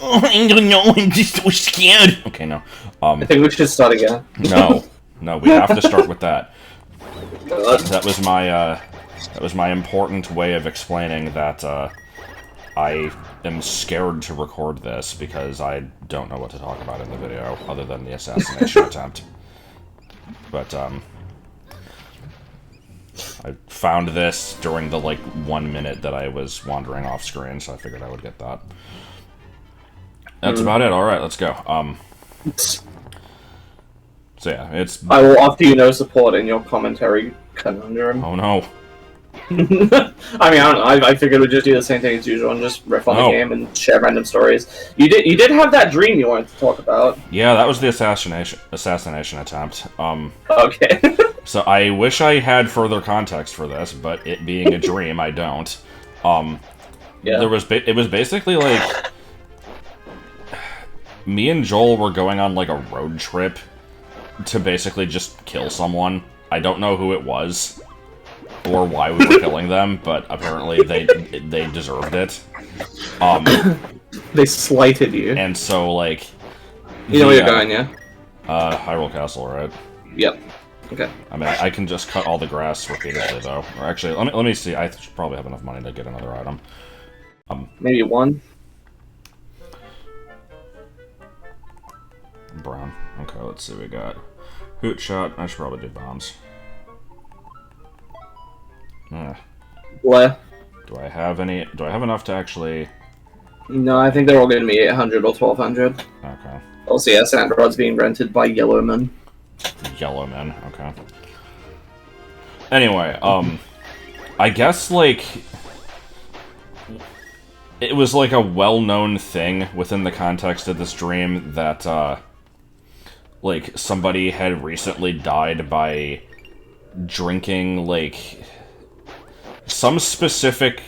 Oh, I don't know. I'm just so scared. Okay, no. I think we should start again. No, we have to start with that. God. That was my important way of explaining that I am scared to record this because I don't know what to talk about in the video other than the assassination attempt. But I found this during the 1 minute that I was wandering off screen, so I figured I would get that. That's about it. All right, let's go. So yeah, it's. I will offer you no support in your commentary conundrum. Oh no. I mean, I don't know. I figured we'd just do the same thing as usual and just riff on the game and share random stories. You did have that dream you wanted to talk about. Yeah, that was the assassination attempt. Okay. So I wish I had further context for this, but it being a dream, I don't. Yeah. It was basically like me and Joel were going on a road trip to basically just kill someone. I don't know who it was or why we were killing them, but apparently they deserved it. They slighted you. And so you know where you're going, yeah? Hyrule Castle, right? Yep. Okay. I mean, I can just cut all the grass repeatedly, though. Or actually, let me see. I should probably have enough money to get another item. Maybe one. Brown. Okay, let's see what we got. Hoot shot. I should probably do bombs. Bleh. Do I have enough to actually... No, I think they're all going to be 800 or 1200. Okay. Also, yeah, Sandrod's being rented by Yellowman. Yellowman, okay. Anyway, I guess, it was, a well-known thing within the context of this dream that, somebody had recently died by drinking, some specific,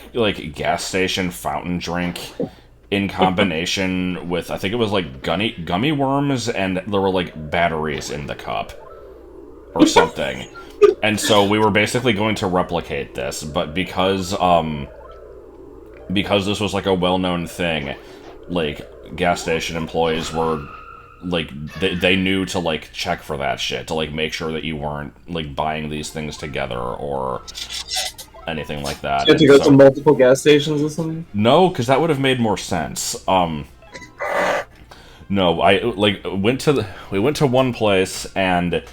gas station fountain drink in combination with, I think it was, gummy worms, and there were, batteries in the cup. Or something. And so we were basically going to replicate this, but because this was, a well-known thing, gas station employees were, they knew to, check for that shit, to, make sure that you weren't, buying these things together, or anything like that. You have to go to multiple gas stations or something? No, because that would have made more sense. No, we went to one place, and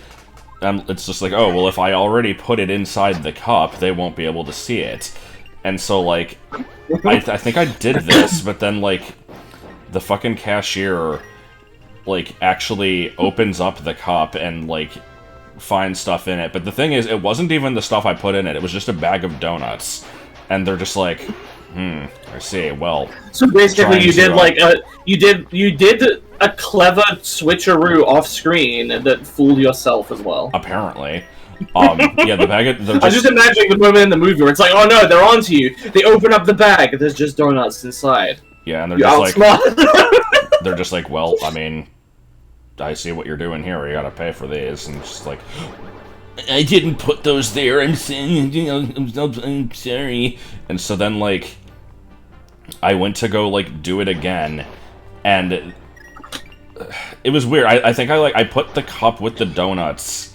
it's just oh, well, if I already put it inside the cup, they won't be able to see it. And so, I think I did this, but then, the fucking cashier, actually opens up the cup and, find stuff in it. But the thing is, it wasn't even the stuff I put in it. It was just a bag of donuts. And they're just I see. Well, so basically you did you did a clever switcheroo off screen that fooled yourself as well. Apparently. Yeah, the bag of... I'm just imagining the moment in the movie where it's oh no, they're onto you. They open up the bag, there's just donuts inside. Yeah, and they're they're just well, I mean, I see what you're doing here. You gotta pay for these, and it's just I didn't put those there. I'm saying, I'm sorry. And so then, I went to go do it again, and it was weird. I think I put the cup with the donuts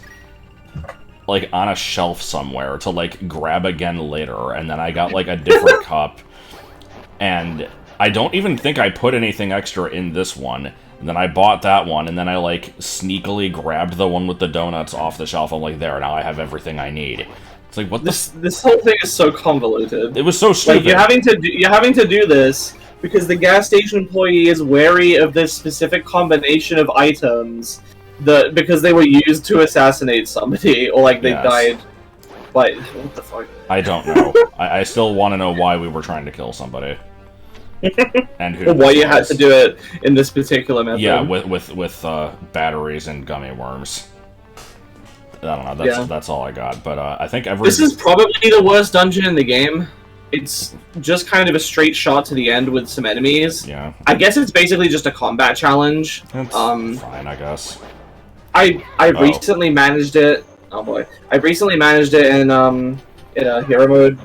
on a shelf somewhere to grab again later, and then I got a different cup, and I don't even think I put anything extra in this one. And then I bought that one, and then I, sneakily grabbed the one with the donuts off the shelf. I'm there, now I have everything I need. It's what this whole thing is so convoluted. It was so stupid. You're having to do this because the gas station employee is wary of this specific combination of items because they were used to assassinate somebody, or, they died by... What the fuck? I don't know. I still want to know why we were trying to kill somebody. And who why you had to do it in this particular method. Yeah, with batteries and gummy worms. I don't know, that's all I got, but I think This is probably the worst dungeon in the game. It's just kind of a straight shot to the end with some enemies. Yeah. I guess it's basically just a combat challenge. That's fine, I guess. I recently managed it. Oh boy. I recently managed it in a hero mode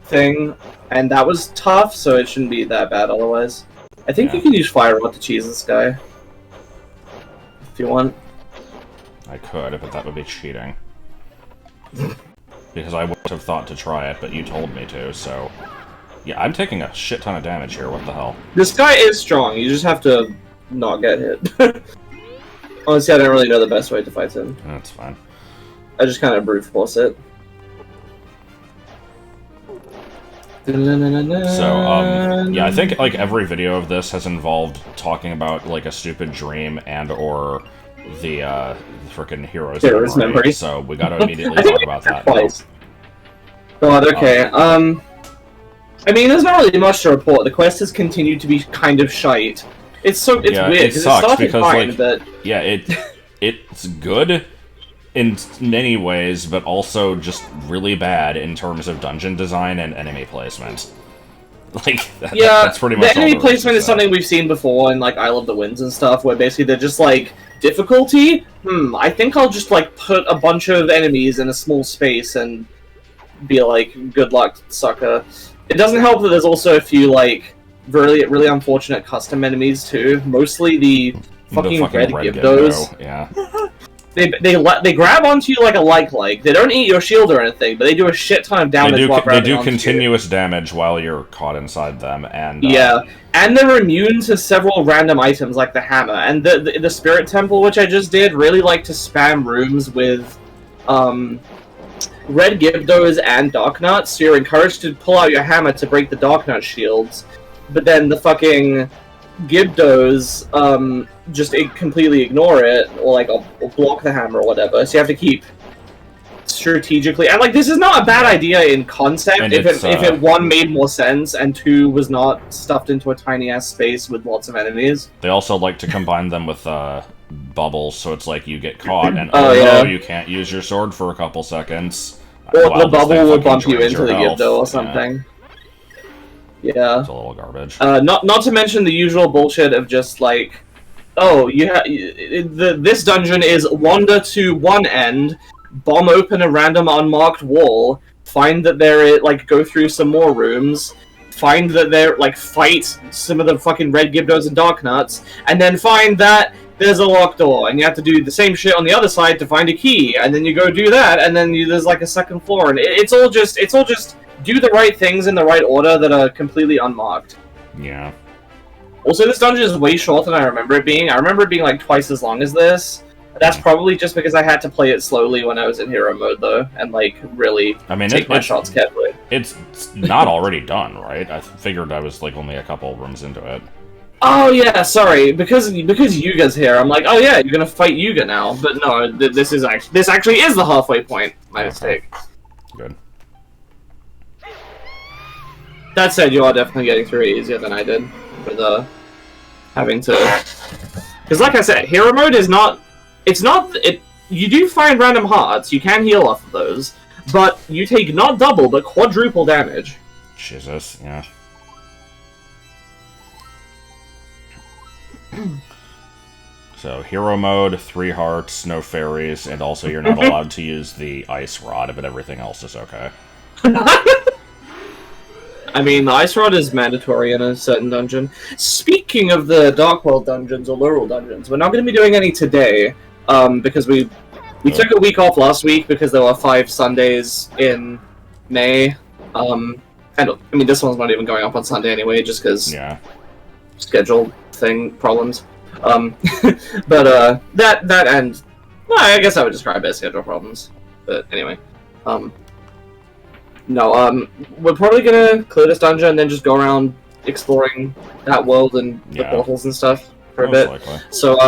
thing, and that was tough, so it shouldn't be that bad otherwise. I think you can use Fire Rod to cheese this guy. If you want. I could, but that would be cheating. Because I would have thought to try it, but you told me to, so... Yeah, I'm taking a shit ton of damage here, what the hell? This guy is strong, you just have to not get hit. Honestly, I don't really know the best way to fight him. That's fine. I just kind of brute force it. So, yeah, I think, like, every video of this has involved talking about, like, a stupid dream and/or the, frickin' hero's memory. So, we gotta immediately talk about that. Twice. God, okay, I mean, there's not really much to report. The quest has continued to be kind of shite. It's weird, it sucks because, fine, like, but... yeah, it's good in many ways, but also just really bad in terms of dungeon design and enemy placement. Like, that's pretty much the enemy placement is something we've seen before in, like, Isle of the Winds and stuff, where basically they're just, like, difficulty? I think I'll just, like, put a bunch of enemies in a small space and be like, good luck, sucker. It doesn't help that there's also a few, like, really unfortunate custom enemies, too. Mostly the fucking red Gibdos. Yeah. They grab onto you like a like. They don't eat your shield or anything, but they do a shit ton of damage while grabbing They do onto continuous damage while you're caught inside them, and... Yeah, and they're immune to several random items like the hammer. And the Spirit Temple, which I just did, really like to spam rooms with, red Gibdos and Darknuts, so you're encouraged to pull out your hammer to break the Darknut shields, but then the fucking Gibdos, just completely ignore it, or like, or block the hammer or whatever, so you have to keep strategically, and like, this is not a bad idea in concept, if it, one, made more sense, and two, was not stuffed into a tiny-ass space with lots of enemies. They also like to combine them with, bubbles, so it's like you get caught, and no, you can't use your sword for a couple seconds. Or the bubble will bump you into the Gibdo or something. Yeah. It's a little garbage. Not to mention the usual bullshit of just like, oh, this dungeon is wander to one end, bomb open a random unmarked wall, find that go through some more rooms, find that they're, like, fight some of the fucking red Gibdos and Darknuts, and then find that there's a locked door, and you have to do the same shit on the other side to find a key, and then you go do that, and then there's like a second floor, and it's all just do the right things in the right order that are completely unmarked. Yeah. Also, this dungeon is way shorter than I remember it being. I remember it being like twice as long as this. That's probably just because I had to play it slowly when I was in hero mode, though, and like really take my shots carefully. It's not already done, right? I figured I was like only a couple rooms into it. Oh yeah, sorry. Because Yuga's here, I'm like, oh yeah, you're gonna fight Yuga now. But no, this actually is the halfway point. My mistake. Good. That said, you are definitely getting through it easier than I did with having to. Because like I said, hero mode is not. You do find random hearts. You can heal off of those, but you take not double but quadruple damage. Jesus, yeah. So, hero mode, 3 hearts, no fairies, and also you're not allowed to use the ice rod, but everything else is okay. I mean, the ice rod is mandatory in a certain dungeon. Speaking of the Darkworld dungeons or Lorule dungeons, we're not going to be doing any today, because we took a week off last week because there were 5 Sundays in May. And I mean, this one's not even going up on Sunday anyway, just because schedule thing problems. But that and well, I guess I would describe it as schedule problems. But anyway, no, we're probably gonna clear this dungeon and then just go around exploring that world and the portals and stuff for a bit. Likely. So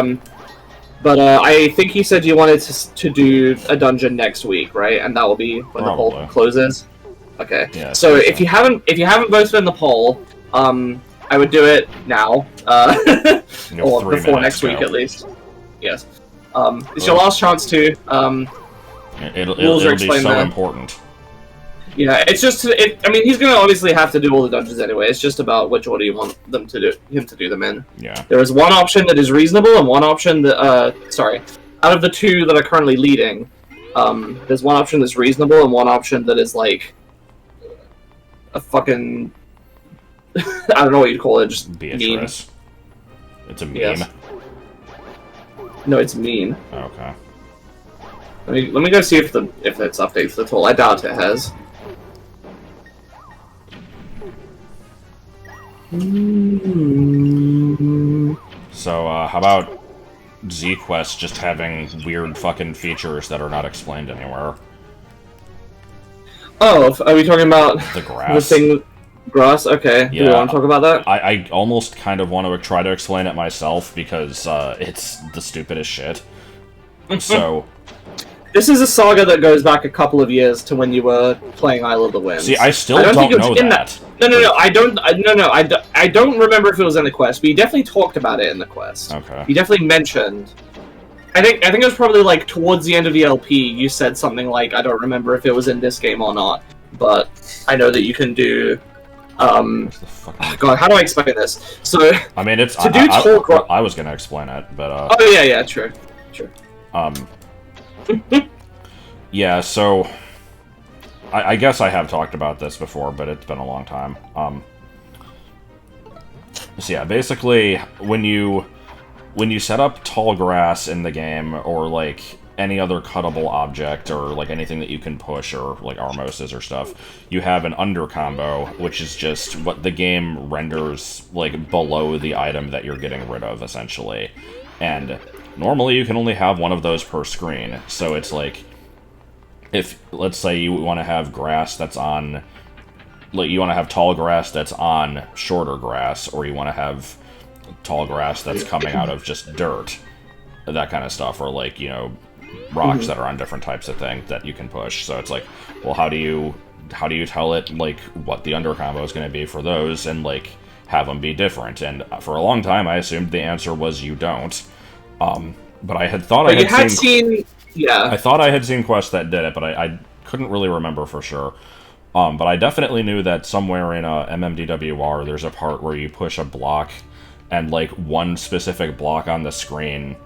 but I think you said you wanted to do a dungeon next week, right? And that will be when the poll closes. Okay. Yeah, so if you haven't voted in the poll, I would do it now, or before next week at least. Yes. It's your last chance to. It'll be so important. Yeah, it's just. I mean, he's gonna obviously have to do all the dungeons anyway. It's just about which order you want him to do them in. Yeah. There is one option that is reasonable, and one option that. Sorry, out of the 2 that are currently leading, there's one option that's reasonable, and one option that is like a fucking. I don't know what you'd call it, just Beatrice. It's a meme? Yes. No, it's mean. Okay. Let me go see if it's updates at all. I doubt it has. So, how about Z-Quest just having weird fucking features that are not explained anywhere? Oh, are we talking about the grass? The thing, grass? Okay. Yeah, Do we want to talk about that? I almost kind of want to try to explain it myself because it's the stupidest shit. So, this is a saga that goes back a couple of years to when you were playing Isle of the Winds. See, I still don't know that. No, I don't remember if it was in the quest, but you definitely talked about it in the quest. Okay. You definitely mentioned. I think it was probably like towards the end of the LP. You said something like, I don't remember if it was in this game or not, but I know that you can do. God, how do I explain this? So, I mean, it's I was gonna explain it, but oh yeah, true. Yeah, so I guess I have talked about this before, but it's been a long time. So yeah, basically, when you set up tall grass in the game, or like any other cuttable object, or like anything that you can push, or like Armoses or stuff, you have an under combo, which is just what the game renders like below the item that you're getting rid of, essentially. And normally you can only have one of those per screen, so it's like, if, let's say you want to have grass that's on, like, you want to have tall grass that's on shorter grass, or you want to have tall grass that's coming out of just dirt, that kind of stuff, or like, you know, rocks that are on different types of things that you can push. So it's like, well, how do you tell it, like, what the under combo is going to be for those, and like have them be different? And for a long time I assumed the answer was you don't. But I had thought I had seen yeah. I thought I had seen quests that did it, but I couldn't really remember for sure. But I definitely knew that somewhere in MMDWR there's a part where you push a block, and like one specific block on the screen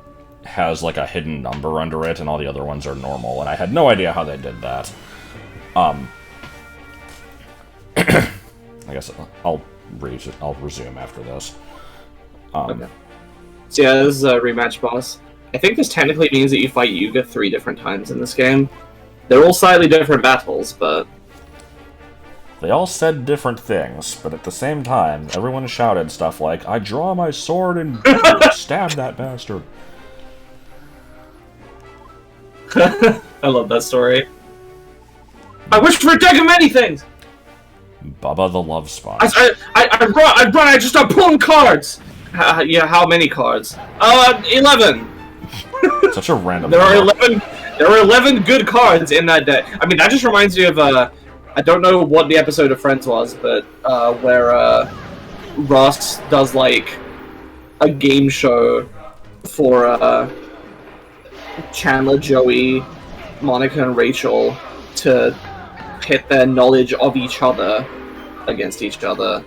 has like a hidden number under it, and all the other ones are normal, and I had no idea how they did that. I guess I'll resume after this. Okay. So yeah, this is a rematch boss. I think this technically means that you fight Yuga 3 different times in this game. They're all slightly different battles, but... They all said different things, but at the same time, everyone shouted stuff like, I draw my sword and stab that bastard. I love that story. I wish for a deck of many things! Bubba the Love Spot. I just start pulling cards! Yeah, how many cards? 11! Such a random There are 11 good cards in that deck. I mean, that just reminds me of, I don't know what the episode of Friends was, but, where, Ross does, like, a game show for, Chandler, Joey, Monica, and Rachel to pit their knowledge of each other against each other.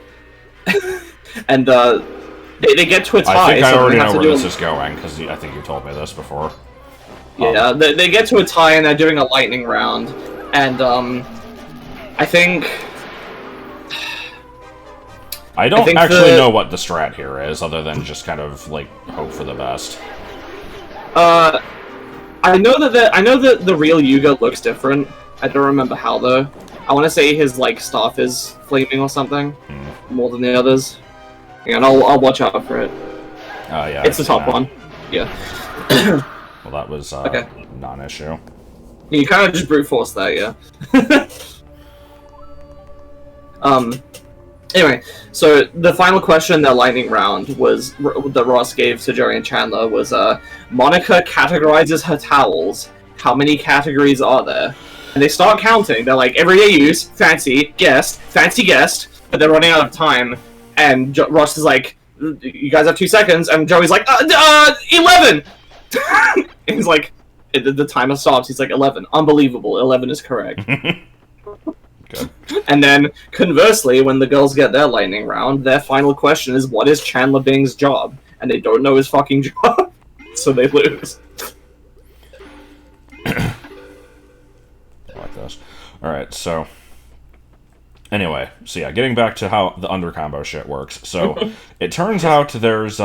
And, they get to a tie. I think I already know where this is going, because I think you told me this before. Yeah, they get to a tie and they're doing a lightning round, and I think... I don't actually know what the strat here is, other than just kind of, like, hope for the best. I know that the real Yuga looks different. I don't remember how, though. I want to say his, like, staff is flaming or something, more than the others. And I'll watch out for it. Oh, yeah. It's the top one. Yeah. Well, that was okay. Non-issue. You kind of just brute force that, yeah. Anyway, so the final question in that lightning round was that Ross gave to Joey and Chandler was, Monica categorizes her towels. How many categories are there? And they start counting. They're like, everyday use, fancy guest, but they're running out of time. And Ross is like, you guys have 2 seconds, and Joey's like, 11! He's like, the timer stops, he's like, 11. Unbelievable, 11 is correct. Good. And then, conversely, when the girls get their lightning round, their final question is, what is Chandler Bing's job? And they don't know his fucking job, so they lose. I like this. Alright, so... Anyway, so yeah, getting back to how the under combo shit works. So, it turns out there's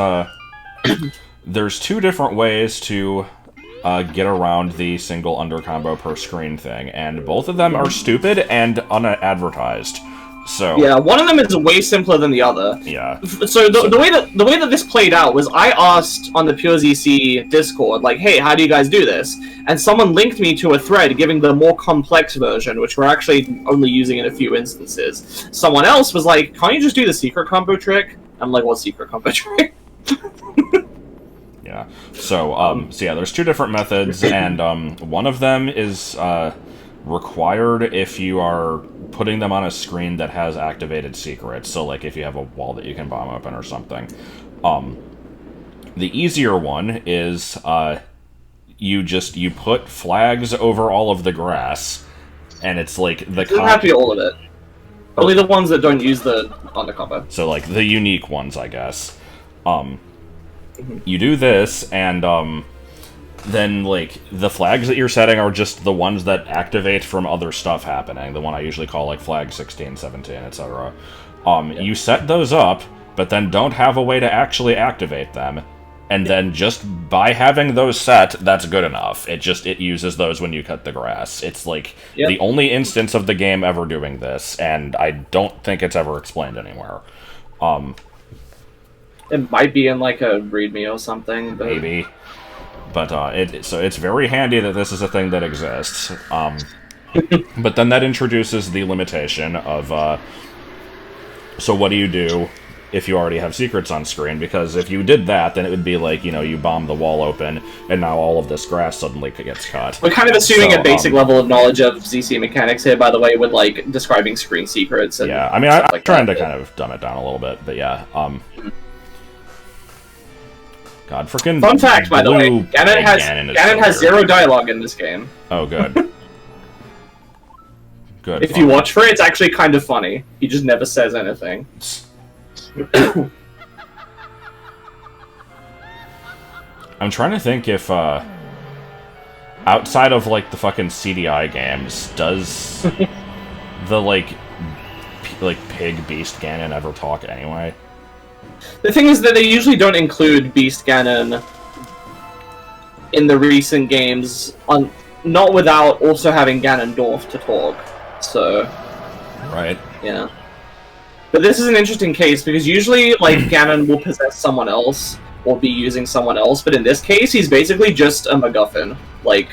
there's two different ways to get around the single under combo per screen thing, and both of them are stupid and unadvertised. So yeah, one of them is way simpler than the other. Yeah. So the way that this played out was I asked on the PureZC Discord, like, hey, how do you guys do this? And someone linked me to a thread giving the more complex version, which we're actually only using in a few instances. Someone else was like, can't you just do the secret combo trick? I'm like, what secret combo trick? Yeah. So yeah, there's two different methods, and one of them is required if you are putting them on a screen that has activated secrets. So, like, if you have a wall that you can bomb open or something. The easier one is you put flags over all of the grass, and it's like the. It doesn't have to be all of it. Only the ones that don't use the undercombo. So, like, the unique ones, I guess. You do this, and then, like, the flags that you're setting are just the ones that activate from other stuff happening. The one I usually call, like, flag 16, 17, etc. You set those up, but then don't have a way to actually activate them. And then just by having those set, that's good enough. It uses those when you cut the grass. It's, like, the only instance of the game ever doing this, and I don't think it's ever explained anywhere. It might be in, like, a README or something, but... Maybe. But so it's very handy that this is a thing that exists. But then that introduces the limitation of so what do you do if you already have secrets on screen? Because if you did that, then it would be like, you know, you bomb the wall open, and now all of this grass suddenly gets cut. We're kind of assuming a basic level of knowledge of ZC mechanics here, by the way, with, like, describing screen secrets. And yeah, I mean, I'm trying to kind of dumb it down a little bit, but yeah. God, frickin' Fun fact, by the way, Ganon has zero dialogue in this game. Oh, good. Good. If you watch for it, it's actually kind of funny. He just never says anything. I'm trying to think if, outside of, like, the fucking CDI games, does the, like, pig beast Ganon ever talk anyway? The thing is that they usually don't include Beast Ganon in the recent games, not without also having Ganondorf to talk, so... Right. Yeah. But this is an interesting case, because usually, like, Ganon will possess someone else, or be using someone else, but in this case, he's basically just a MacGuffin. Like,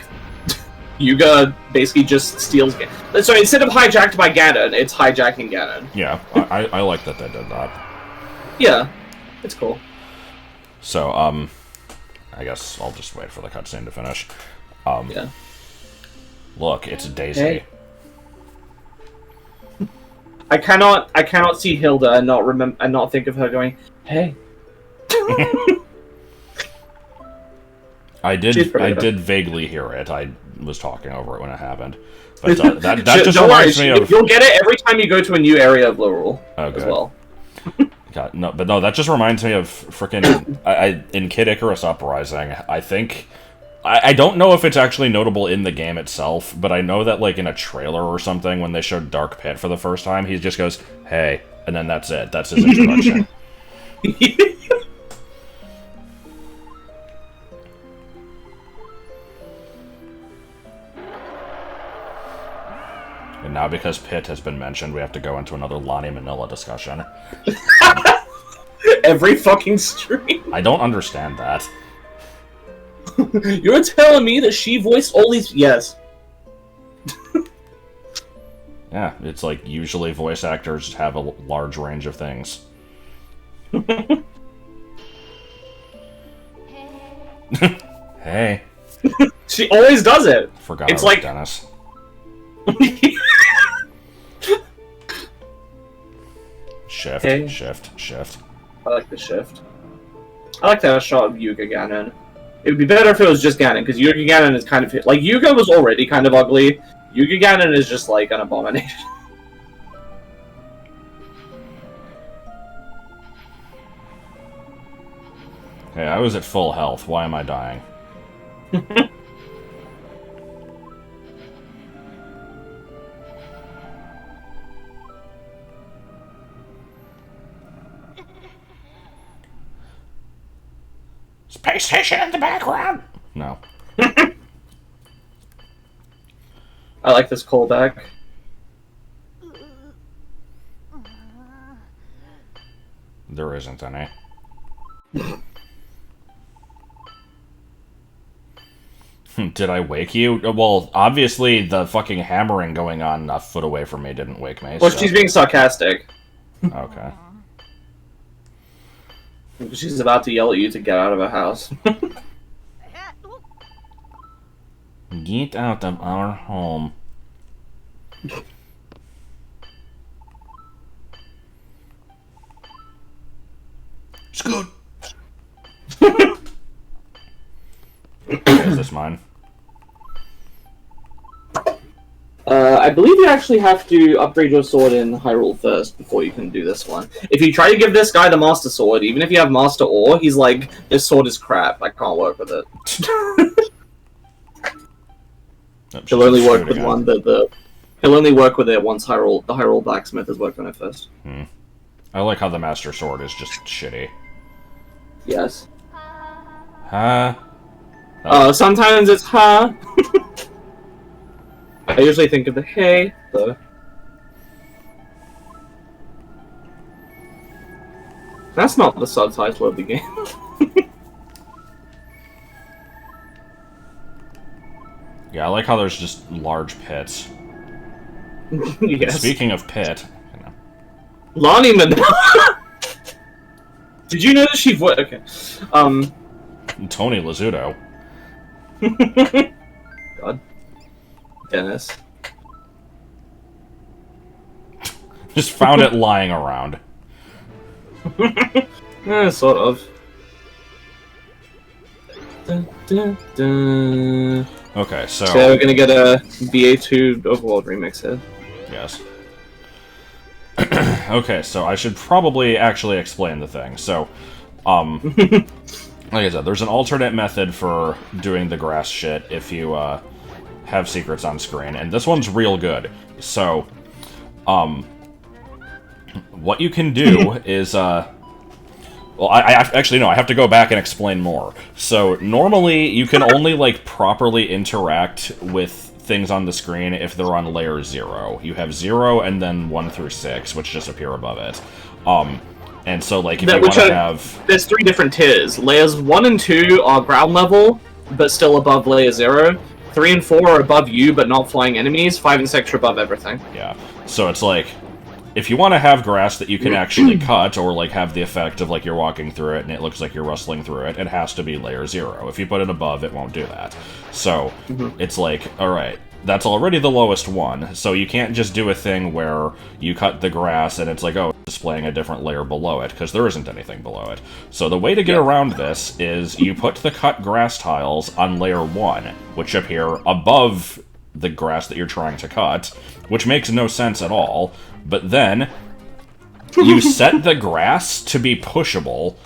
Yuga basically just steals Ganon. So instead of hijacked by Ganon, it's hijacking Ganon. Yeah, I like that they did that. Yeah, it's cool. So, I guess I'll just wait for the cutscene to finish. Yeah. Look, it's Daisy. Hey. I cannot see Hilda and not think of her going, hey. I did vaguely hear it. I was talking over it when it happened. But that just reminds me of... You'll get it every time you go to a new area of Lorule as well. God, no, but no, that just reminds me of frickin' in Kid Icarus Uprising. I think I don't know if it's actually notable in the game itself, but I know that, like, in a trailer or something, when they showed Dark Pit for the first time, he just goes, "Hey," and then that's it. That's his introduction. And now, because Pit has been mentioned, we have to go into another Lonnie Manila discussion. Every fucking stream. I don't understand that. You're telling me that she voiced all these... Yes. Yeah, it's like, usually voice actors have a large range of things. Hey. She always does it. Forgot it's about like Dennis. Shift, hey. shift. I like the shift. I like to have a shot of Yuga Ganon. It would be better if it was just Ganon, because Yuga Ganon is kind of... Like, Yuga was already kind of ugly. Yuga Ganon is just, like, an abomination. Hey, I was at full health. Why am I dying? Space station in the background. No. I like this callback. There isn't any. Did I wake you? Well, obviously the fucking hammering going on a foot away from me didn't wake me. Well, so. She's being sarcastic. Okay. She's about to yell at you to get out of her house. Get out of our home. Scoot! Is this mine? I believe you actually have to upgrade your sword in Hyrule first before you can do this one. If you try to give this guy the Master Sword, even if you have Master Ore, he's like, this sword is crap, I can't work with it. He'll only work with one he'll only work with it once the Hyrule Blacksmith has worked on it first. I like how the Master Sword is just shitty. Yes. Huh? Sometimes it's huh. I usually think of the hey, though. That's not the subtitle of the game. Yeah, I like how there's just large pits. Yes. Speaking of pit, you know. Lonnie Did you notice she okay. Tony Lazzuto. God. Dennis. Just found it lying around. Sort of. Dun, dun, dun. Okay, so we're gonna get a BA2 Overworld remix here. Yes. Okay, so I should probably actually explain the thing. So, like I said, there's an alternate method for doing the grass shit if you, have secrets on screen, and this one's real good. So, what you can do is, well, I actually, no, I have to go back and explain more. So, normally, you can only, like, properly interact with things on the screen if they're on layer 0. You have 0 and then 1 through 6, which just appear above it. And so, like, if you want to have... There's 3 different tiers. Layers 1 and 2 are ground level, but still above layer 0. 3 and 4 are above you, but not flying enemies. 5 and 6 are above everything. Yeah. So it's like, if you want to have grass that you can actually cut, or like have the effect of like you're walking through it and it looks like you're rustling through it, it has to be layer 0. If you put it above, it won't do that. So it's like, alright, that's already the lowest one, so you can't just do a thing where you cut the grass and it's like, oh, it's displaying a different layer below it, because there isn't anything below it. So the way to get around this is you put the cut grass tiles on layer 1, which appear above the grass that you're trying to cut, which makes no sense at all, but then you set the grass to be pushable,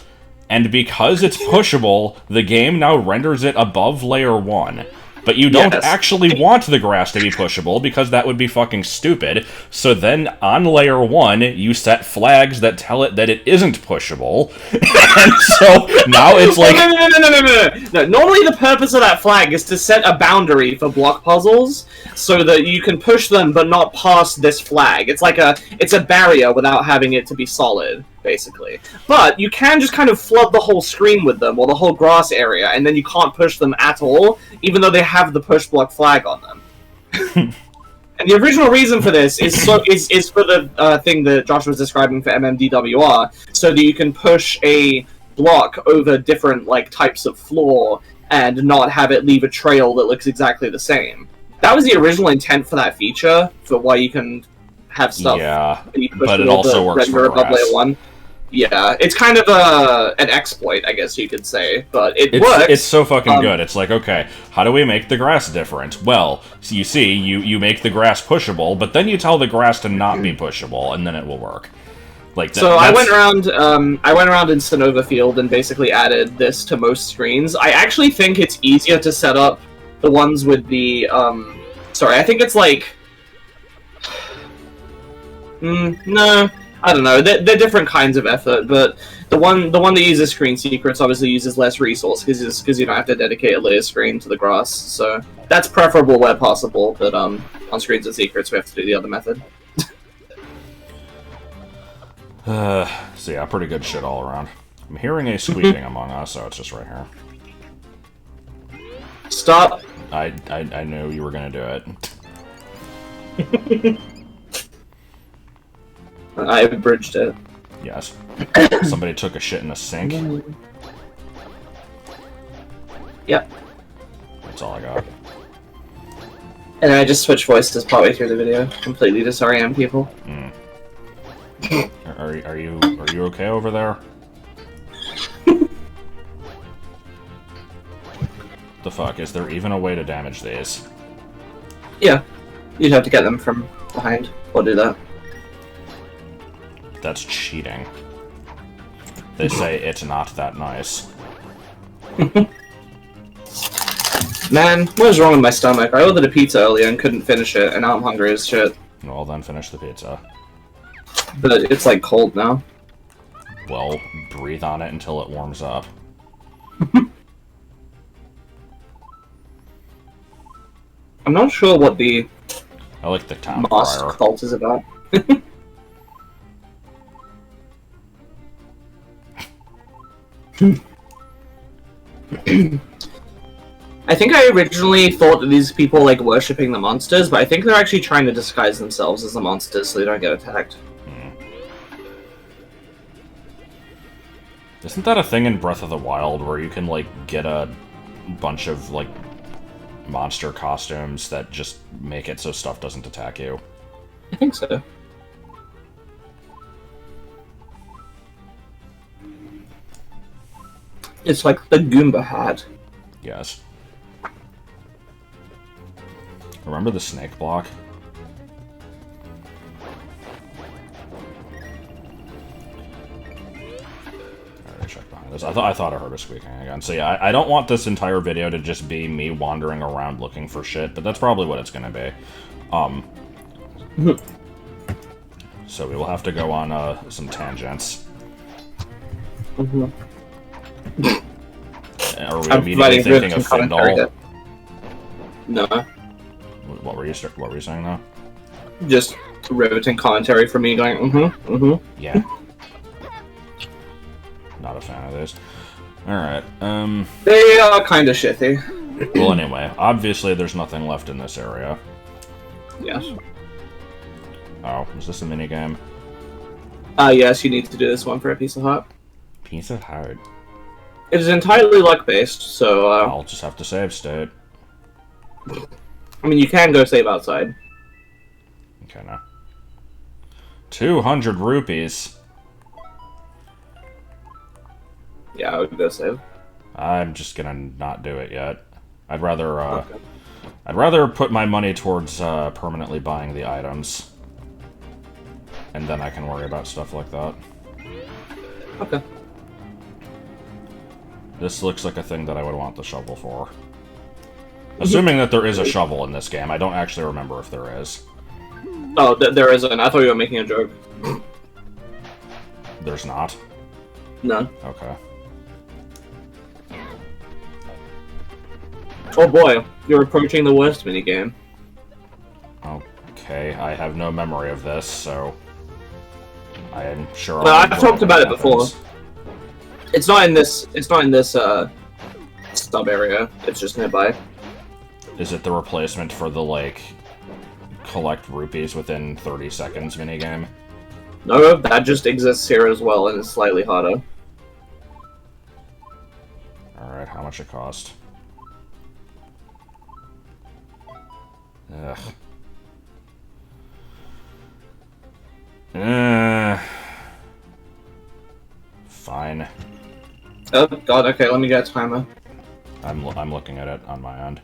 and because it's pushable, the game now renders it above layer 1. But you don't actually want the grass to be pushable, because that would be fucking stupid. So then, on layer 1, you set flags that tell it that it isn't pushable. And so, now it's like... No. Normally the purpose of that flag is to set a boundary for block puzzles, so that you can push them, but not past this flag. It's like it's a barrier without having it to be solid, basically. But you can just kind of flood the whole screen with them, or the whole grass area, and then you can't push them at all, even though they have the push block flag on them. And the original reason for this is for the thing that Josh was describing for MMDWR, so that you can push a block over different like types of floor and not have it leave a trail that looks exactly the same. That was the original intent for that feature, for why you can have stuff. Yeah, but it also works for grass. Layer 1. Yeah, it's kind of an exploit, I guess you could say, but it works. It's so fucking good. It's like, okay, how do we make the grass different? Well, so you see, you make the grass pushable, but then you tell the grass to not be pushable, and then it will work. Like so, I went around in Sonova Field and basically added this to most screens. I actually think it's easier to set up the ones with the sorry, I think it's like no. I don't know, they're different kinds of effort, but The one that uses screen secrets obviously uses less resources because you don't have to dedicate a layer screen to the grass. So that's preferable where possible. But on screens and secrets, we have to do the other method. So yeah, pretty good shit all around. I'm hearing a squeaking among us, so it's just right here. Stop. I knew you were gonna do it. I bridged it. Yes. Somebody took a shit in a sink. Yep. That's all I got. And I just switched voices partway through the video, completely disorient people. Mm. Are you okay over there? The fuck? Is there even a way to damage these? Yeah. You'd have to get them from behind. We'll do that. That's cheating. They say it's not that nice. Man, what is wrong with my stomach? I ordered a pizza earlier and couldn't finish it, and now I'm hungry as shit. Well, then finish the pizza. But it's like cold now. Well, breathe on it until it warms up. I'm not sure what the I like the town mosque crier. cult is about. I think I originally thought that these people like worshipping the monsters, but I think they're actually trying to disguise themselves as the monsters so they don't get attacked. Isn't that a thing in Breath of the Wild where you can like get a bunch of like monster costumes that just make it so stuff doesn't attack you? I think so. It's like the Goomba hat. Yes. Remember the snake block? Alright, check behind this. I thought I heard her squeaking again. So yeah, I don't want this entire video to just be me wandering around looking for shit, but that's probably what it's gonna be. So we will have to go on some tangents. Are we immediately thinking of Findle? No. What were you saying though? Just riveting commentary from me going, Yeah. Not a fan of this. Alright, They are kind of shitty. well, anyway, obviously there's nothing left in this area. Yes. Oh, is this a minigame? Yes, you need to do this one for a piece of heart. Piece of heart. It is entirely luck-based, so, I'll just have to save state. I mean, you can go save outside. Okay, now. 200 rupees. Yeah, I would go save. I'm just gonna not do it yet. I'd rather put my money towards permanently buying the items. And then I can worry about stuff like that. Okay. This looks like a thing that I would want the shovel for. Assuming that there is a shovel in this game. I don't actually remember if there is. Oh, there isn't. I thought you were making a joke. There's not? No. Okay. Oh boy, you're approaching the worst minigame. Okay, I have no memory of this, so... I am sure No, I've talked about it before. It's not in this stub area. It's just nearby. Is it the replacement for the, like, collect rupees within 30 seconds minigame? No, that just exists here as well, and it's slightly harder. Alright, how much it cost? Ugh. Fine. Oh god, okay, let me get a timer. I'm looking at it on my end.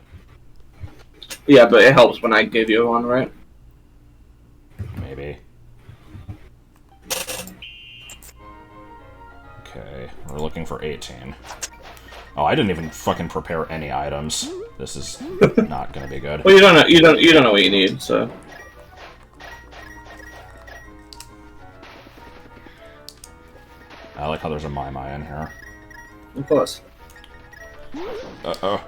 Yeah, but it helps when I give you one, right? Maybe. Okay, we're looking for 18. Oh, I didn't even fucking prepare any items. This is not gonna be good. Well, you don't know what you need, so. I like Oh, there's a Mai in here. Of course. Uh-oh.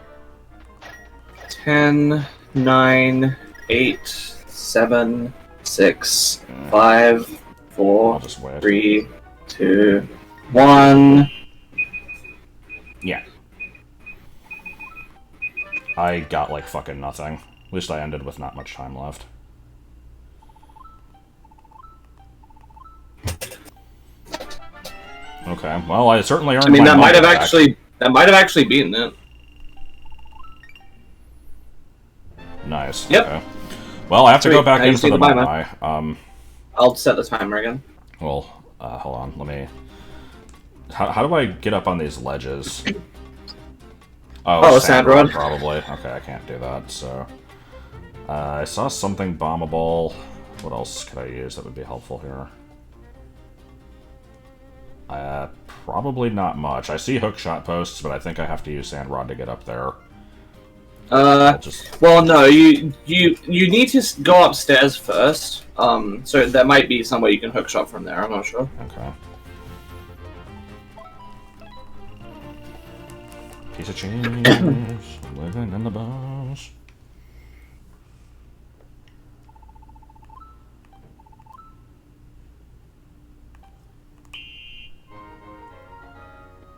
10, 9, 8, 7, 6, 5, 4, 3, 2, 1. Yeah. I got, like, fucking nothing. At least I ended with not much time left. Okay, well, I certainly earned my that might have back. actually beaten it. Nice. Yep. Okay. Well, I have to go back into the Mai. I'll set the timer again. Well, hold on. Let me... How do I get up on these ledges? Oh, sand rod, probably. Okay, I can't do that, so... I saw something bombable. What else could I use that would be helpful here? Probably not much. I see hookshot posts, but I think I have to use sand rod to get up there. Well, no, you need to go upstairs first. So there might be some way you can hookshot from there. I'm not sure. Okay. Piece of cheese, living in the bones.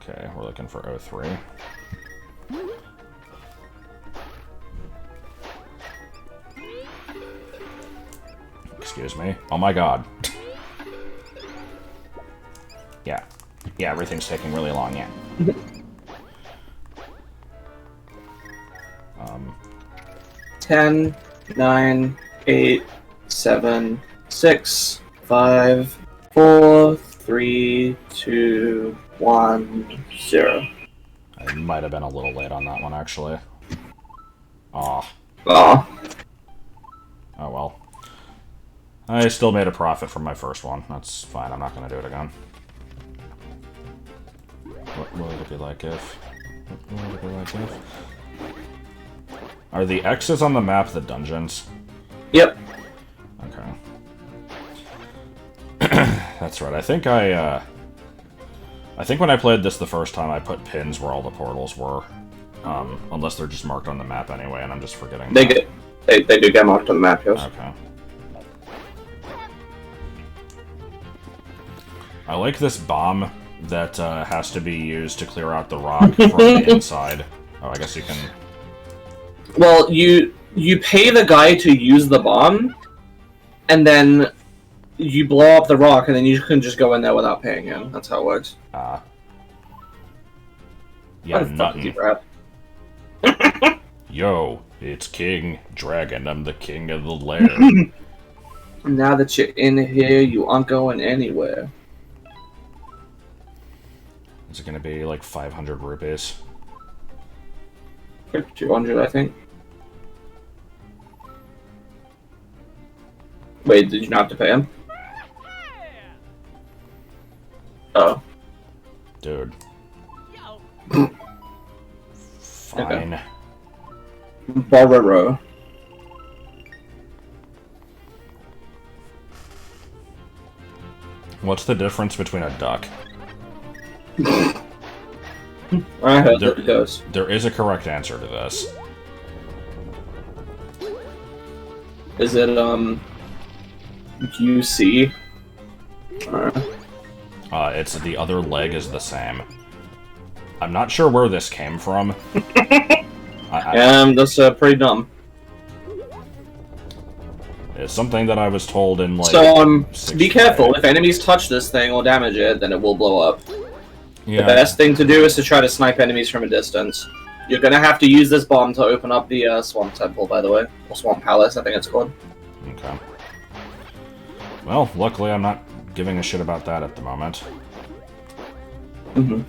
Okay, we're looking for 03. Excuse me. Oh my god. Yeah. Yeah, everything's taking really long, yeah. 10, 9, 8, 7, 6, 5, 4, 3, 2, 1, 0. I might have been a little late on that one, actually. Aw. Aw. Oh well. I still made a profit from my first one. That's fine, I'm not gonna do it again. What would it be like if... What would it be like if... Are the X's on the map the dungeons? Yep. Okay. That's right. I think when I played this the first time, I put pins where all the portals were. Unless they're just marked on the map anyway, and I'm just forgetting They do get marked on the map, yes. Okay. I like this bomb that has to be used to clear out the rock from the inside. Oh, I guess you can... Well, you pay the guy to use the bomb, and then you blow up the rock, and then you can just go in there without paying him. That's how it works. Yeah, nothing. Yo, it's King Dragon. I'm the king of the lair. Now that you're in here, you aren't going anywhere. Is it gonna be like 500 rupees? 200, I think. Wait, did you not have to pay him? Oh. Dude. Fine. Okay. Borrow. What's the difference between a duck? I heard that it goes. There is a correct answer to this. Is it, UC? It's the other leg is the same. I'm not sure where this came from. That's pretty dumb. It's something that I was told in, like... So, be careful. If enemies touch this thing or damage it, then it will blow up. Yeah. The best thing to do is to try to snipe enemies from a distance. You're gonna have to use this bomb to open up the Swamp Temple, by the way. Or Swamp Palace, I think it's called. Okay. Well, luckily I'm not giving a shit about that at the moment. Mm-hmm.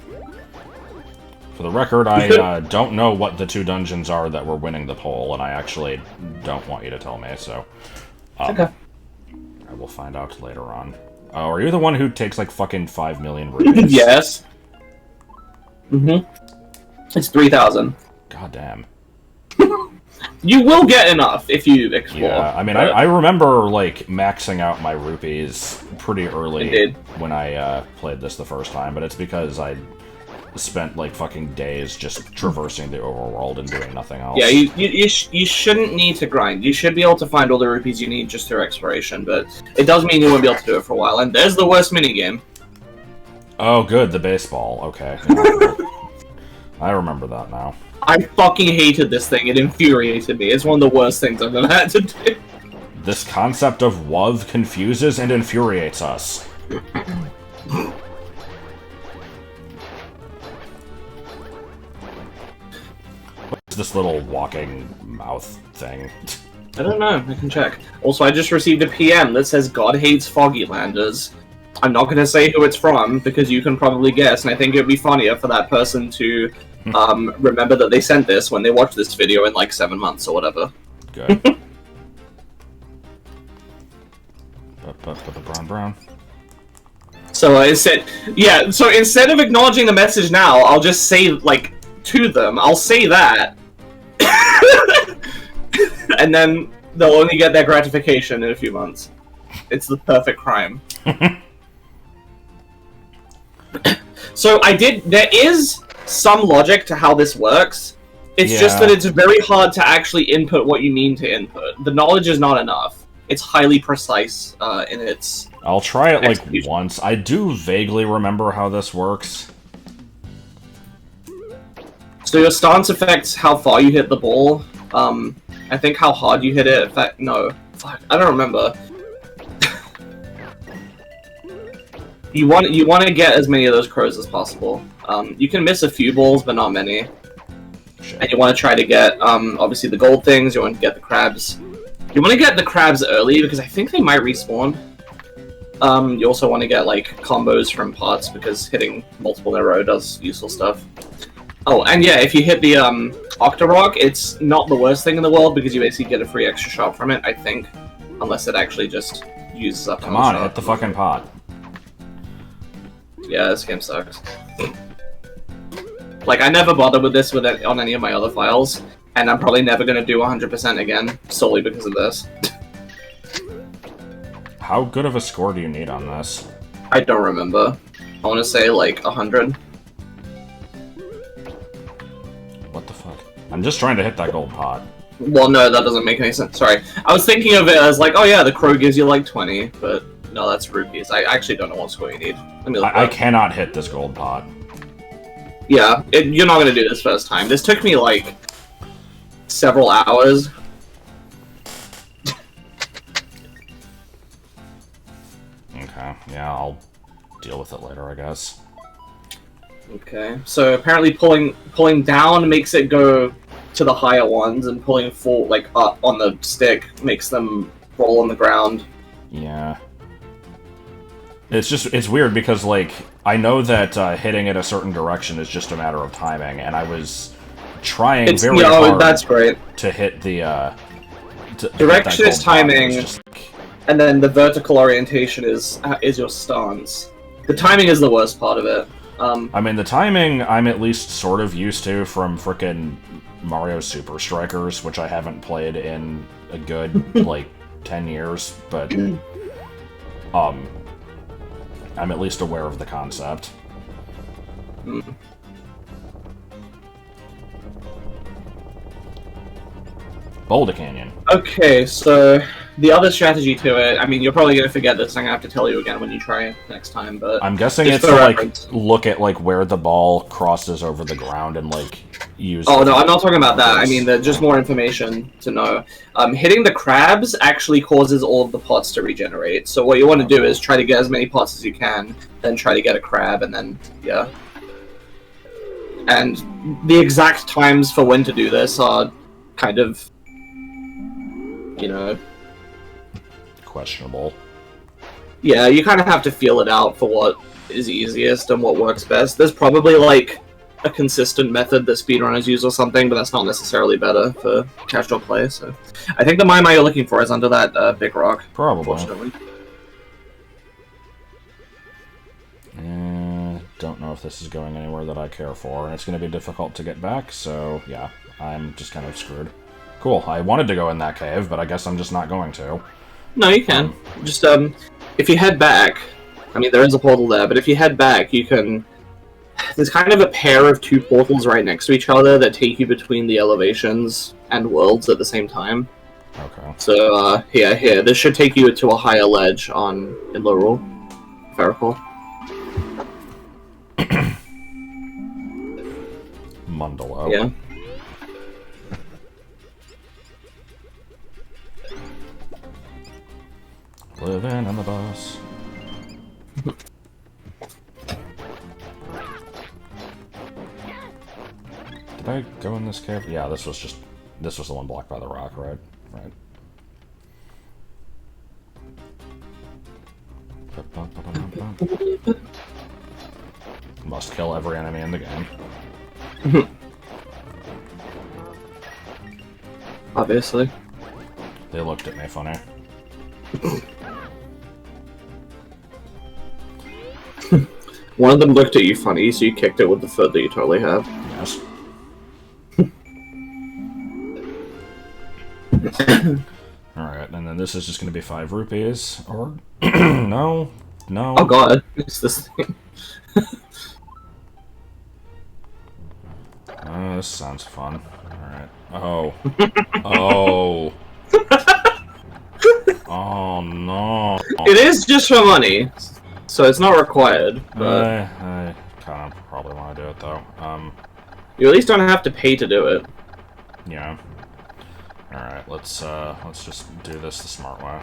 For the record, I don't know what the two dungeons are that were winning the poll, and I actually don't want you to tell me, so... okay. I will find out later on. Oh, are you the one who takes, like, fucking 5 million rupees? Yes. Mm-hmm. It's 3,000. God damn. You will get enough if you explore. Yeah, I mean, I remember, like, maxing out my rupees pretty early when I played this the first time, but it's because I spent, like, fucking days just traversing the overworld and doing nothing else. Yeah, you shouldn't need to grind. You should be able to find all the rupees you need just through exploration, but it does mean you won't be able to do it for a while, and there's the worst minigame. Oh, good, the baseball. Okay. I remember that now. I fucking hated this thing. It infuriated me. It's one of the worst things I've ever had to do. This concept of WoW confuses and infuriates us. What's this little walking mouth thing? I don't know. I can check. Also, I just received a PM that says God hates Foggylanders. I'm not going to say who it's from, because you can probably guess, and I think it would be funnier for that person to remember that they sent this when they watch this video in, like, 7 months or whatever. Good. Brown. So I said, yeah, so instead of acknowledging the message now, I'll just say, like, to them, I'll say that. And then they'll only get their gratification in a few months. It's the perfect crime. So there is some logic to how this works. It's just that it's very hard to actually input what you mean to input. The knowledge is not enough. It's highly precise in its I'll try it, like, once. I do vaguely remember how this works. So your stance affects how far you hit the ball. I think how hard you hit it. No. Fuck, I don't remember. You want to get as many of those crows as possible. You can miss a few balls, but not many. Shit. And you want to try to get, obviously, the gold things. You want to get the crabs. You want to get the crabs early, because I think they might respawn. You also want to get, like, combos from pots, because hitting multiple in a row does useful stuff. Oh, and yeah, if you hit the Octorok, it's not the worst thing in the world, because you basically get a free extra shot from it, I think. Unless it actually just uses up. Come on, hit the fucking pot. Yeah, this game sucks. Like, I never bothered with this on any of my other files, and I'm probably never going to do 100% again, solely because of this. How good of a score do you need on this? I don't remember. I want to say, like, 100. What the fuck? I'm just trying to hit that gold pot. Well, no, that doesn't make any sense. Sorry. I was thinking of it as, like, oh yeah, the crow gives you, like, 20, but no, that's rupees. I actually don't know what score you need. Let me look I cannot hit this gold pot. Yeah, you're not going to do this first time. This took me, like, several hours. Okay, yeah, I'll deal with it later, I guess. Okay, so apparently pulling down makes it go to the higher ones, and pulling up on the stick makes them roll on the ground. Yeah. It's weird because, like, I know that hitting it a certain direction is just a matter of timing, and I was trying very hard that's great. to hit the, direction is timing, and then the vertical orientation is your stance. The timing is the worst part of it. I mean, the timing I'm at least sort of used to from frickin' Mario Super Strikers, which I haven't played in a good, like, 10 years, but, I'm at least aware of the concept. Boulder Canyon. Okay, so the other strategy to it, I mean, you're probably going to forget this, I'm going to have to tell you again when you try it next time, but... I'm guessing it's to, like, look at, like, where the ball crosses over the ground and, like, use... Oh, no, I'm not talking about that. I mean, just more information to know. Hitting the crabs actually causes all of the pots to regenerate, so what you want to do is try to get as many pots as you can, then try to get a crab, and then, yeah. And the exact times for when to do this are kind of... you know, questionable. Yeah, you kind of have to feel it out for what is easiest and what works best. There's probably, like, a consistent method that speedrunners use or something, but that's not necessarily better for casual play, so... I think the Mai you're looking for is under that big rock. Probably. Don't know if this is going anywhere that I care for, and it's going to be difficult to get back, so, yeah, I'm just kind of screwed. Cool. I wanted to go in that cave, but I guess I'm just not going to. No, you can. Just, if you head back... I mean, there is a portal there, but if you head back, you can... There's kind of a pair of 2 portals right next to each other that take you between the elevations and worlds at the same time. Okay. So, here. This should take you to a higher ledge in Lorule, if I recall. Mundalo. Yeah. Living on the bus. Did I go in this cave? Yeah, this was the one blocked by the rock, right? Right. Must kill every enemy in the game. Obviously. They looked at me funny. One of them looked at you funny, so you kicked it with the foot that you totally have. Yes. Alright, and then this is just going to be 5 rupees, or... no. Oh god, it's this thing. This sounds fun. Alright. Oh. Oh. Oh no. It is just for money, so it's not required, but... I kind of probably want to do it, though. You at least don't have to pay to do it. Yeah. Alright, let's just do this the smart way.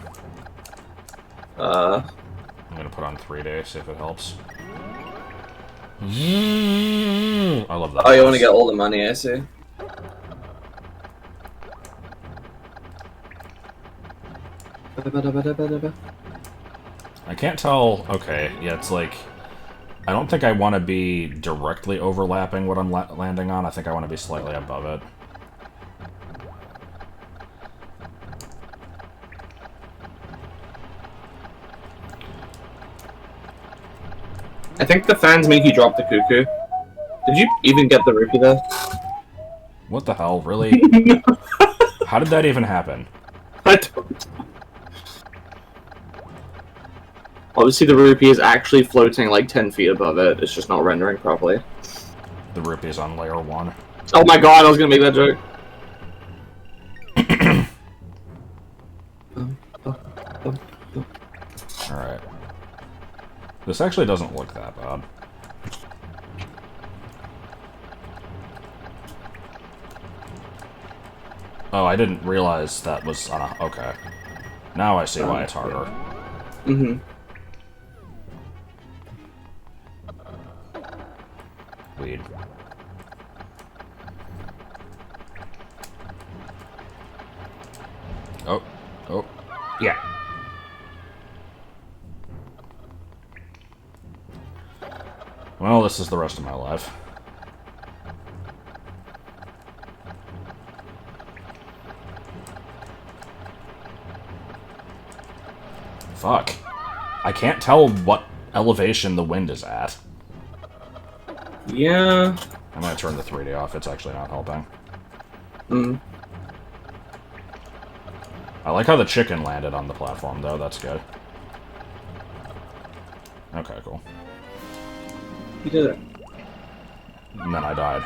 I'm gonna put on 3D, see if it helps. I love that. Oh, you want to get all the money, I see. I can't tell... Okay, yeah, it's like... I don't think I want to be directly overlapping what I'm landing on. I think I want to be slightly above it. I think the fans make you drop the cuckoo. Did you even get the rupee there? What the hell, really? How did that even happen? I don't... Obviously the rupee is actually floating like 10 feet above it, it's just not rendering properly. The rupee's on layer 1. Oh my god, I was gonna make that joke. Alright. This actually doesn't look that bad. Oh, I didn't realize that was on a... Okay. Now I see why it's harder. Mm-hmm. Weed. Oh. Oh. Yeah. Well, this is the rest of my life. Fuck. I can't tell what elevation the wind is at. Yeah. I'm gonna turn the 3D off, it's actually not helping. Mm. I like how the chicken landed on the platform, though, that's good. Okay, cool. You did it. And then I died.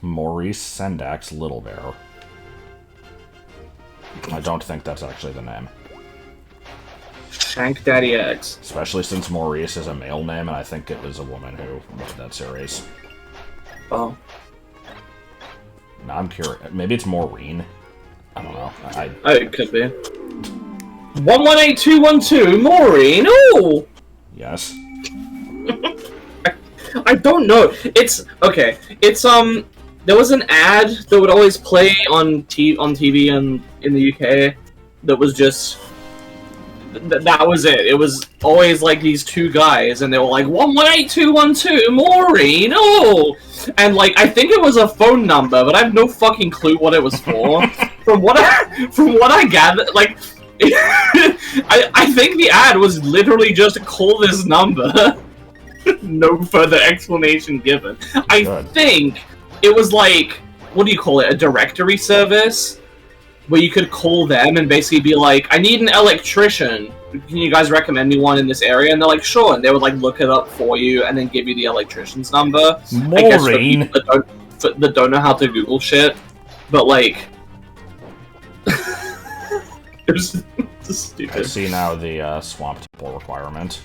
Maurice Sendak's Little Bear. I don't think that's actually the name. Shank Daddy X. Especially since Maurice is a male name, and I think it was a woman who wrote that series. Oh. Now I'm curious. Maybe it's Maureen. I don't know. Oh, it could be. 118212, Maureen! Ooh! Yes. I don't know. It's... Okay. It's, there was an ad that would always play on TV in the UK that was just... that was it. It was always like these 2 guys, and they were like, 118212, Maureen! Oh! And, like, I think it was a phone number, but I have no fucking clue what it was for. From what I gathered, like... I think the ad was literally just call this number. No further explanation given. I Good. think it was like, what do you call it, a directory service? Where you could call them and basically be like, I need an electrician. Can you guys recommend me one in this area? And they're like, sure. And they would like look it up for you and then give you the electrician's number. Maureen. I guess for people that don't know how to Google shit. But like, it was just stupid. I see now the swamp temple requirement.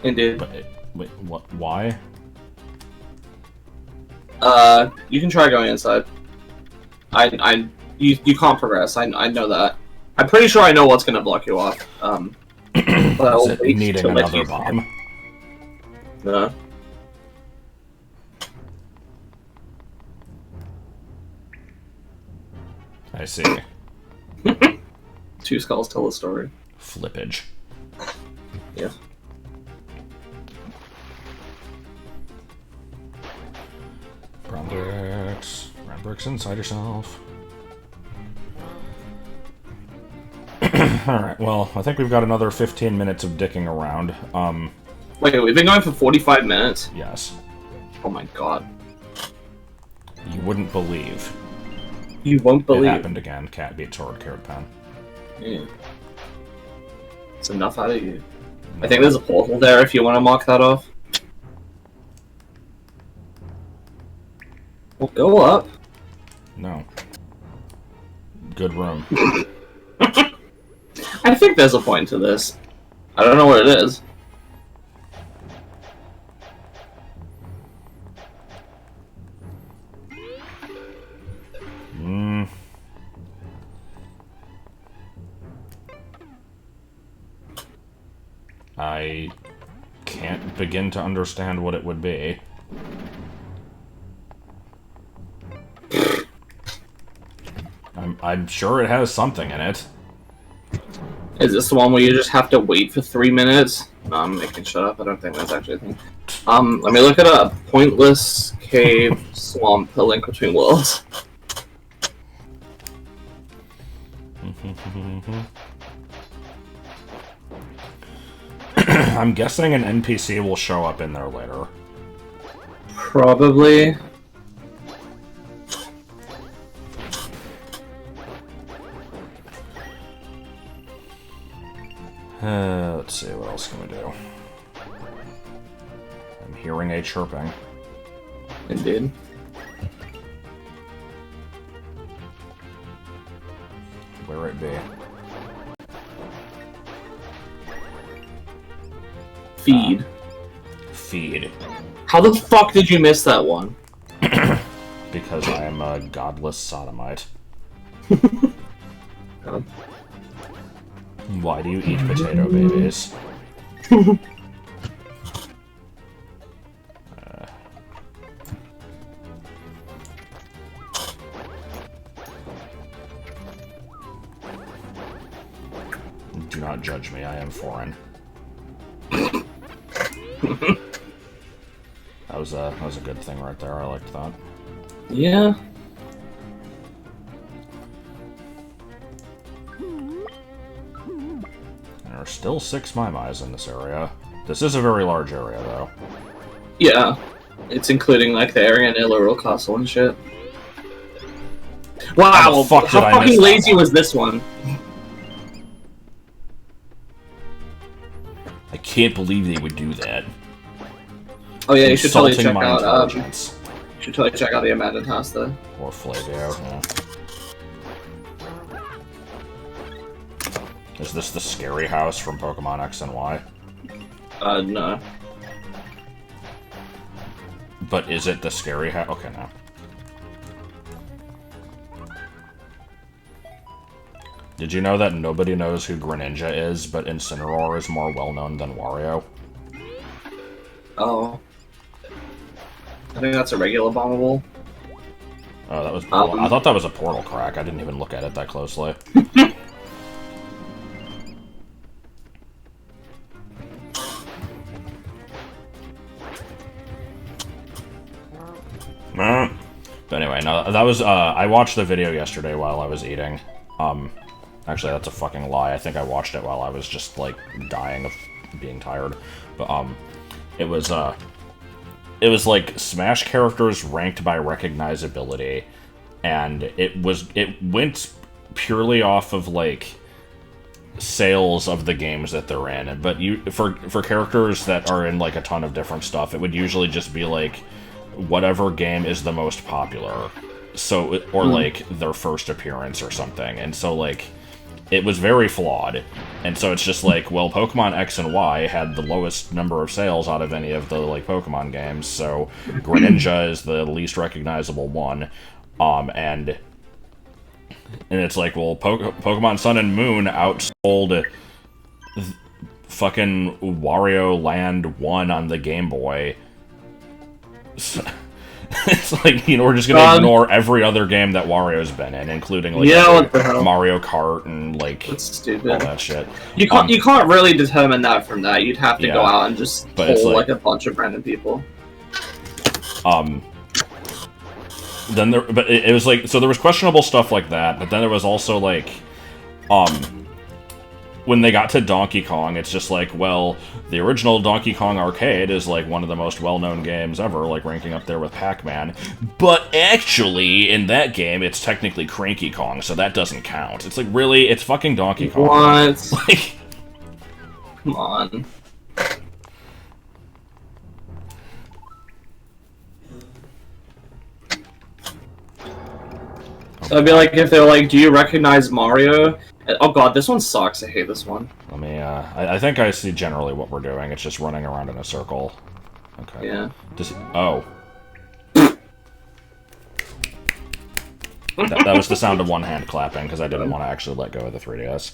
Indeed. But wait, what? Why? You can try going inside. You can't progress. I know that. I'm pretty sure I know what's gonna block you off. But I'll Is it wait needing to let another you. bomb? No. I see. Two skulls tell a story. Flippage. Yeah. Brown bricks. Brown bricks inside yourself. Alright, well, I think we've got another 15 minutes of dicking around. Wait, we've been going for 45 minutes? Yes. Oh my god. You wouldn't believe. You won't It believe. happened again. Cat beat sword, carrot pen. Yeah. It's enough out of you. I think there's a portal there if you want to mark that off. Well, go up. No. Good room. I think there's a point to this. I don't know what it is. I can't begin to understand what it would be. I'm sure it has something in it. Is this the one where you just have to wait for 3 minutes? No, I'm making shut up. I don't think that's actually a thing. Let me look it up. Pointless cave swamp, a link between worlds. I'm guessing an NPC will show up in there later. Probably. Let's see, what else can we do? I'm hearing a chirping. Indeed. Where it be? Feed. Feed. How the fuck did you miss that one? Because I am a godless sodomite. God. Why do you eat potato babies? Do not judge me, I am foreign. That was a good thing right there, I liked that. Yeah. There are still 6 Maimais in this area. This is a very large area, though. Yeah. It's including, like, the area near Lorule Castle and shit. Wow, How the fuck how did I miss fucking that lazy one? was this one? I can't believe they would do that. Oh yeah, you should totally Insulting check my out, intelligence. you should totally check out the abandoned house, though. Or Flavio, yeah. Is this the scary house from Pokemon X and Y? No. But is it the scary house? Okay, no. Did you know that nobody knows who Greninja is, but Incineroar is more well-known than Wario? Oh. I think that's a regular bombable. Oh, that was... I thought that was a portal crack. I didn't even look at it that closely. But anyway, no, that was, I watched the video yesterday while I was eating. Actually, that's a fucking lie. I think I watched it while I was just, like, dying of being tired. But it was like Smash characters ranked by recognizability, and it went purely off of like sales of the games that they're in. But for characters that are in like a ton of different stuff, it would usually just be like whatever game is the most popular. So, or like their first appearance or something. And so like it was very flawed. And so it's just like, well, Pokemon X and Y had the lowest number of sales out of any of the like Pokemon games. So Greninja is the least recognizable one. And it's like, well, Pokemon Sun and Moon outsold fucking Wario Land 1 on the Game Boy. So, it's like, you know, we're just gonna ignore every other game that Wario's been in, including like Mario Kart and like all that shit. You can't really determine that from that. You'd have to go out and just pull like a bunch of random people. Then but it was like, so there was questionable stuff like that, but then there was also like, when they got to Donkey Kong, it's just like, well, the original Donkey Kong Arcade is like one of the most well-known games ever, like ranking up there with Pac-Man. But actually, in that game, it's technically Cranky Kong, so that doesn't count. It's like, really? It's fucking Donkey Kong. What? Like, come on. So it'd be like if they're like, do you recognize Mario? Oh god, this one sucks. I hate this one. Let me, I think I see generally what we're doing. It's just running around in a circle. Okay. Yeah. Oh. that was the sound of one hand clapping, because I didn't want to actually let go of the 3DS.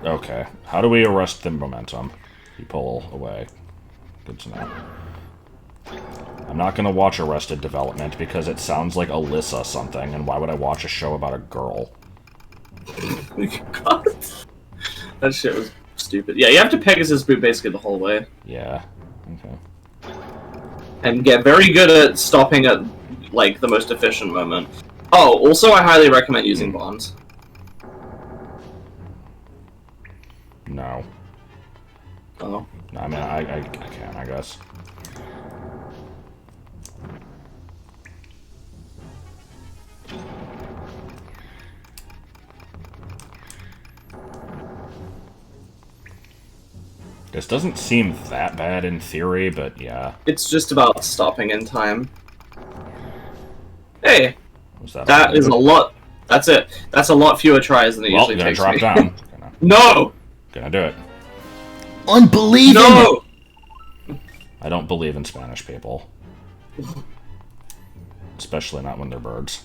Okay. How do we arrest the momentum? You pull away. Good to know. I'm not gonna watch Arrested Development because it sounds like Alyssa something, and why would I watch a show about a girl? God. That shit was stupid. Yeah, you have to Pegasus boot basically the whole way. Yeah. Okay. And get very good at stopping at, like, the most efficient moment. Oh, also I highly recommend using bombs. No. Oh. No, I mean, I can, I guess. This doesn't seem that bad in theory, but yeah. It's just about stopping in time. Hey! That that is a lot. That's it. That's a lot fewer tries than it usually takes drop me. Down. No! Gonna do it. Unbelievable! No! I don't believe in Spanish people. Especially not when they're birds.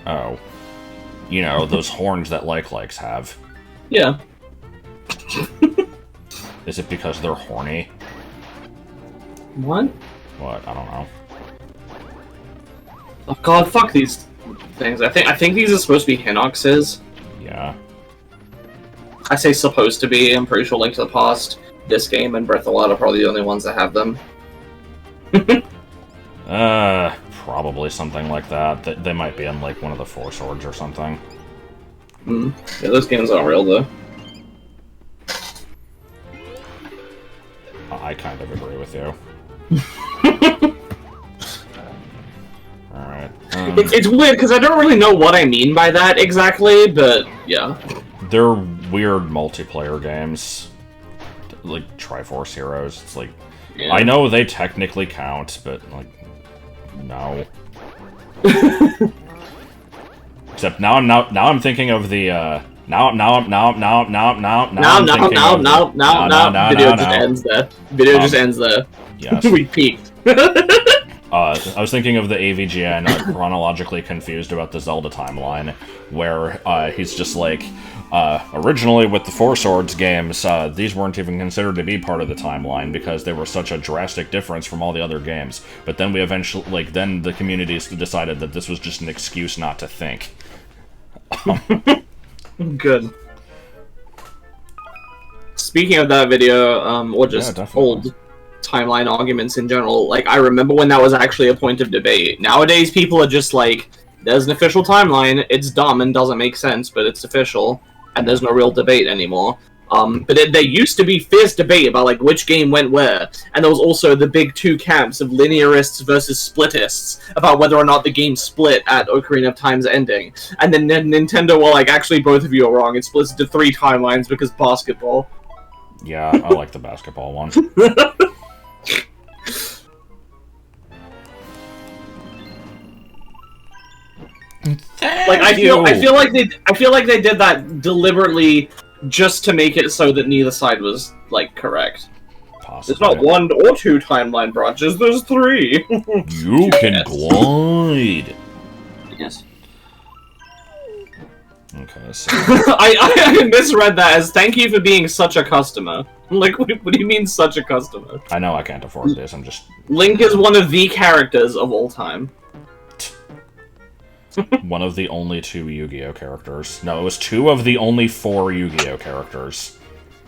Oh. You know, those horns that likes have. Yeah. Is it because they're horny? What? What? I don't know. Oh god, fuck these things. I think these are supposed to be Hinoxes. Yeah. I say supposed to be. I'm pretty sure Link to the Past, this game, and Breath of the Wild are probably the only ones that have them. Probably something like that. They might be in, like, one of the Four Swords or something. Yeah, those games aren't real, though. I kind of agree with you. Alright. It's weird, because I don't really know what I mean by that exactly, but yeah. They're weird multiplayer games. Like, Triforce Heroes. It's like... Yeah. I know they technically count, but, like... No. Except now I'm thinking of the now video just ends there. Video just ends there. Yes. We peaked. I was thinking of the AVGN chronologically confused about the Zelda timeline, where he's just like, originally with the Four Swords games, these weren't even considered to be part of the timeline because they were such a drastic difference from all the other games. But then we eventually, like, then the communities decided that this was just an excuse not to think. Good. Speaking of that video, or just old timeline arguments in general, like, I remember when that was actually a point of debate. Nowadays, people are just like, there's an official timeline, it's dumb and doesn't make sense, but it's official, and there's no real debate anymore. But there used to be fierce debate about, like, which game went where, and there was also the big two camps of linearists versus splitists about whether or not the game split at Ocarina of Time's ending. And then Nintendo were like, actually, both of you are wrong, it splits into 3 timelines because basketball. Yeah, I like the basketball one. Like, I feel like they did that deliberately just to make it so that neither side was, like, correct. Possibly. There's not 1 or 2 timeline branches, there's 3! You can glide! Yes. Okay, so... I misread that as, thank you for being such a customer. Like, what do you mean, such a customer? I know I can't afford this, I'm just... Link is one of the characters of all time. One of the only 2 Yu-Gi-Oh characters. No, it was 2 of the only 4 Yu-Gi-Oh characters.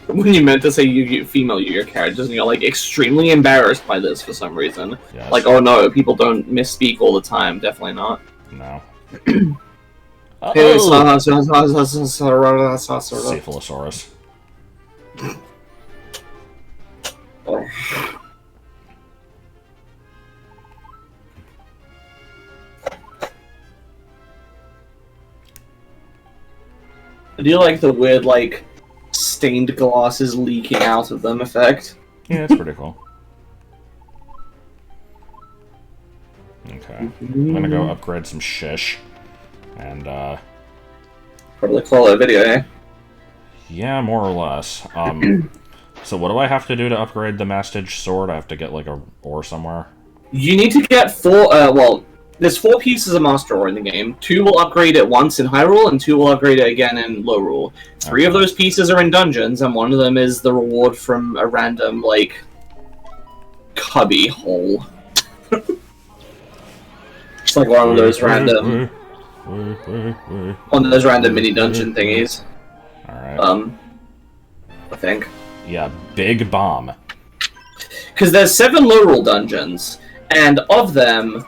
When you meant to say female Yu-Gi-Oh characters, and you're, like, extremely embarrassed by this for some reason. Yes. Like, oh no, people don't misspeak all the time. Definitely not. No. Cephalosaurus. Oh. I do like the weird, like, stained glasses leaking out of them effect. Yeah, it's pretty cool. Okay. I'm gonna go upgrade some shish. And, probably call it a video, eh? Yeah, more or less. So what do I have to do to upgrade the Mastage sword? I have to get, like, a ore somewhere? You need to get 4, well... There's 4 pieces of Master Ore in the game. 2 will upgrade it once in Hyrule, and 2 will upgrade it again in Lorule. 3 of those pieces are in dungeons, and 1 of them is the reward from a random, like, cubby hole. Just like one of those random... one of those random mini-dungeon thingies. Alright. I think. Yeah, big bomb. Because there's 7 Lorule dungeons, and of them...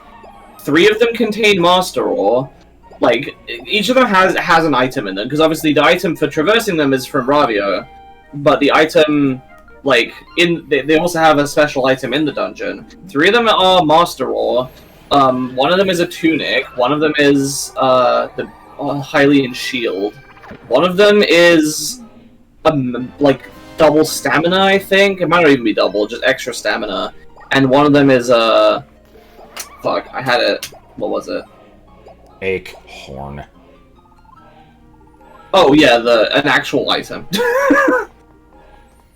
3 of them contain Master Ore. Like, each of them has an item in them, because obviously the item for traversing them is from Ravio, but the item, like, they also have a special item in the dungeon. 3 of them are Master Ore. 1 of them is a tunic. 1 of them is the Hylian shield. 1 of them is like double stamina, I think. It might not even be double, just extra stamina. And 1 of them is fuck, I had it. What was it? Acorn. Oh yeah, an actual item.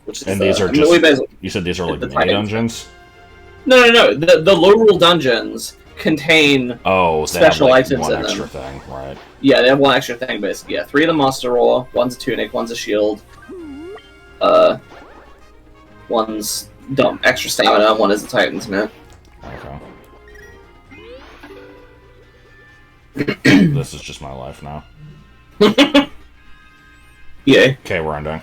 Which is, and these are just... You said these are like mini dungeons? No. The Lorule dungeons contain special items in them. One extra thing, right? Yeah, they have 1 extra thing, basically. Yeah, 3 of the Master Ore, 1's a tunic, 1's a shield. 1's extra stamina, 1 is the Titan's Mint. Okay. This is just my life now. Yeah. Okay, we're ending.